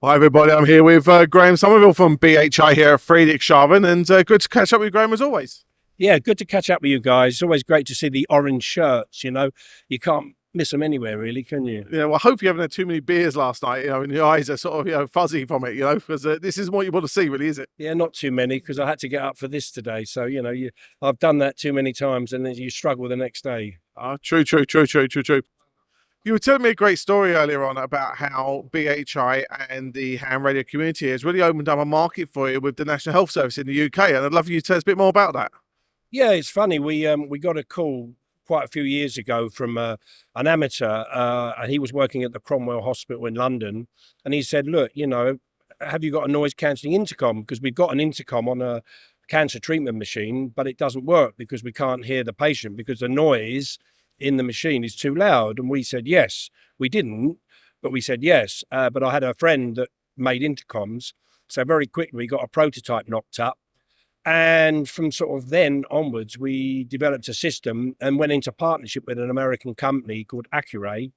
Hi everybody, I'm here with Graham Sommerville from BHI here at Friedrichshafen, and good to catch up with Graham as always. Yeah, good to catch up with you guys. It's always great to see the orange shirts, You can't miss them anywhere, really, can you? Yeah, well, I hope you haven't had too many beers last night, and your eyes are sort of, fuzzy from it, because this isn't what you want to see, really, is it? Yeah, not too many, because I had to get up for this today. So, I've done that too many times, and then you struggle the next day. True. You were telling me a great story earlier on about how BHI and the ham radio community has really opened up a market for you with the National Health Service in the UK, and I'd love you to tell us a bit more about that. Yeah, it's funny. We got a call quite a few years ago from an amateur, and he was working at the Cromwell Hospital in London, and he said, "Look, have you got a noise cancelling intercom? Because we've got an intercom on a cancer treatment machine, but it doesn't work because we can't hear the patient because the noise in the machine is too loud." And we said yes. We didn't, but we said yes. But I had a friend that made intercoms, so very quickly we got a prototype knocked up. And from sort of then onwards, we developed a system and went into partnership with an American company called Accuray.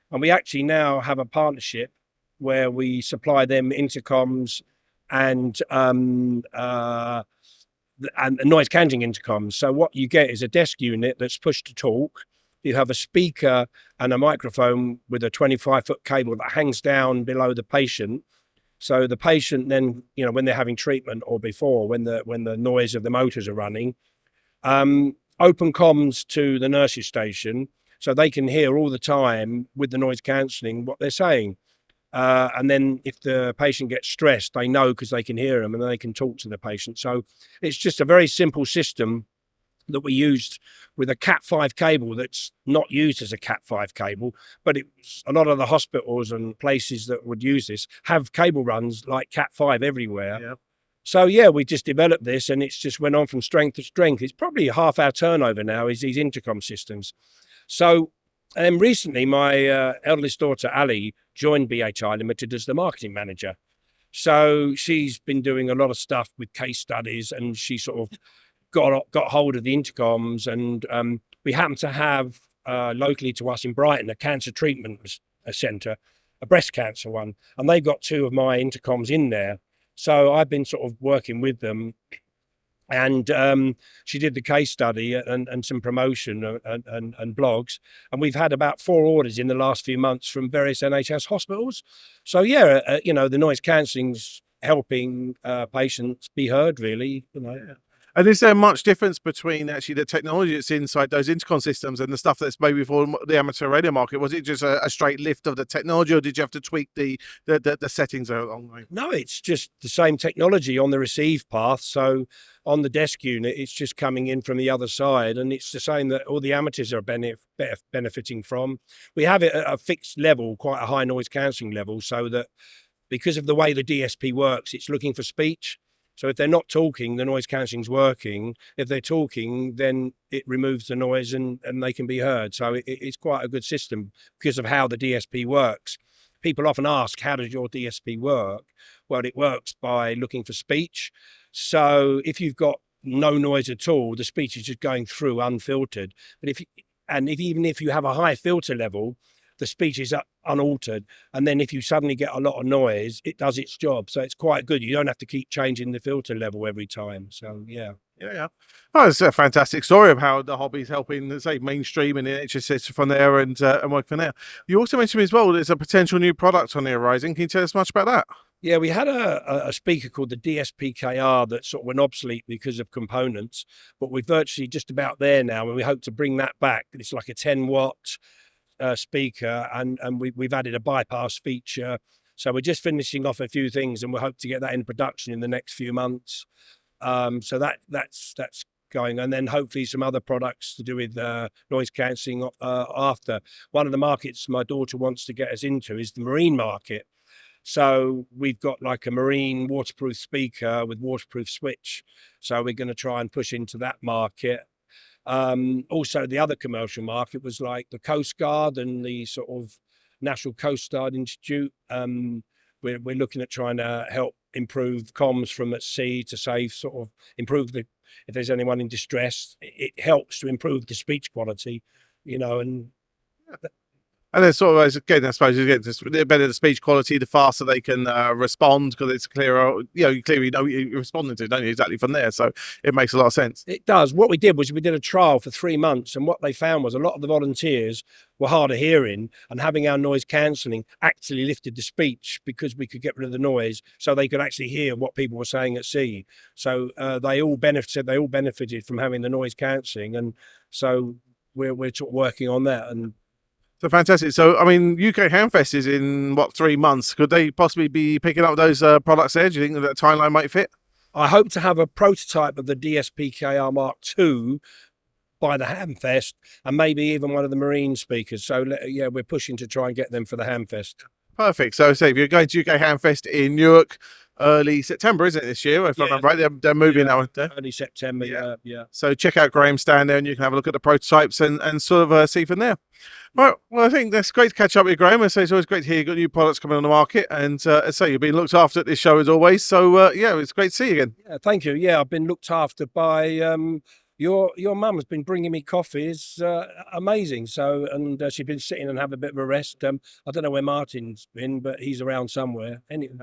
And we actually now have a partnership where we supply them intercoms and noise cancelling intercoms. So what you get is a desk unit that's push to talk. You have a speaker and a microphone with a 25-foot cable that hangs down below the patient. So the patient then, when they're having treatment or before, when the noise of the motors are running, open comms to the nurse's station so they can hear all the time with the noise cancelling what they're saying. And then if the patient gets stressed, they know because they can hear them and they can talk to the patient. So it's just a very simple system that we used with a Cat5 cable that's not used as a Cat5 cable, but a lot of the hospitals and places that would use this have cable runs like Cat5 everywhere. Yeah. So yeah, we just developed this and it's just went on from strength to strength. It's probably half our turnover now is these intercom systems. So recently my eldest daughter, Ali, joined BHI Limited as the marketing manager. So she's been doing a lot of stuff with case studies and she sort of got hold of the intercoms, and we happen to have locally to us in Brighton a cancer treatment centre, a breast cancer one, and they've got two of my intercoms in there. So I've been sort of working with them, and she did the case study and some promotion and blogs, and we've had about 4 orders in the last few months from various NHS hospitals. So yeah, the noise cancelling's helping patients be heard, really. Yeah. And is there much difference between actually the technology that's inside those intercom systems and the stuff that's maybe for the amateur radio market? Was it just a straight lift of the technology, or did you have to tweak the settings along the way? No, it's just the same technology on the receive path. So on the desk unit, it's just coming in from the other side, and it's the same that all the amateurs are benefiting from. We have it at a fixed level, quite a high noise cancelling level, so that because of the way the DSP works, it's looking for speech. So if they're not talking, the noise cancelling's working. If they're talking, then it removes the noise and they can be heard. So it's quite a good system because of how the DSP works. People often ask, how does your DSP work? Well, it works by looking for speech. So if you've got no noise at all, the speech is just going through unfiltered. But even if you have a high filter level, the speech is unaltered. And then if you suddenly get a lot of noise, it does its job. So it's quite good. You don't have to keep changing the filter level every time. So, yeah. Yeah. Oh, it's a fantastic story of how the hobby's helping, say, mainstream and the NHS from there and work from there. You also mentioned as well there's a potential new product on the horizon. Can you tell us much about that? Yeah, we had a speaker called the DSP-KR that sort of went obsolete because of components, but we're virtually just about there now, and we hope to bring that back. It's like a 10-watt speaker, and we've added a bypass feature. So we're just finishing off a few things, and we hope to get that in production in the next few months. So that's going, and then hopefully some other products to do with noise cancelling after. One of the markets my daughter wants to get us into is the marine market. So we've got like a marine waterproof speaker with waterproof switch. So we're going to try and push into that market. Also, the other commercial market was like the Coast Guard and the sort of National Coast Guard Institute. We're looking at trying to help improve comms from at sea to save, sort of improve if there's anyone in distress, it helps to improve the speech quality, and And then sort of, again, I suppose, again, the better the speech quality, the faster they can respond, because it's clearer, you clearly know what you're responding to, don't you, exactly from there. So it makes a lot of sense. It does. What we did was we did a trial for 3 months, and what they found was a lot of the volunteers were hard of hearing, and having our noise cancelling actually lifted the speech because we could get rid of the noise, so they could actually hear what people were saying at sea. So they all benefited from having the noise cancelling, and so we're working on that. And So fantastic. So, I mean, UK Hamfest is in, 3 months? Could they possibly be picking up those products there? Do you think that timeline might fit? I hope to have a prototype of the DSP-KR Mark II by the Hamfest, and maybe even one of the marine speakers. So, yeah, we're pushing to try and get them for the Hamfest. Perfect. So, say if you're going to UK Hamfest in Newark, early September, isn't it, this year? If I remember right, they're moving now. Early September, yeah. So check out Graham's stand there, and you can have a look at the prototypes and sort of see from there. Right. Well, I think that's great to catch up with you, Graham. I say it's always great to hear you've got new products coming on the market, and I say you've been looked after at this show as always. So yeah, it's great to see you again. Yeah, thank you. Yeah, I've been looked after by your mum has been bringing me coffee. It's amazing. So, and she's been sitting and have a bit of a rest. I don't know where Martin's been, but he's around somewhere. Anyway.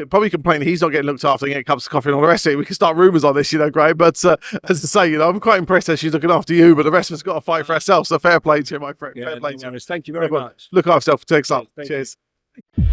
Probably complaining he's not getting looked after and getting cups of coffee and all the rest of it. We can start rumours on this, Graham. But as I say, I'm quite impressed that she's looking after you, but the rest of us got to fight for ourselves. So fair play to you, my friend. Yeah, fair play to you. Thank you very much. Look after yourself. Take some. Thank Cheers. you.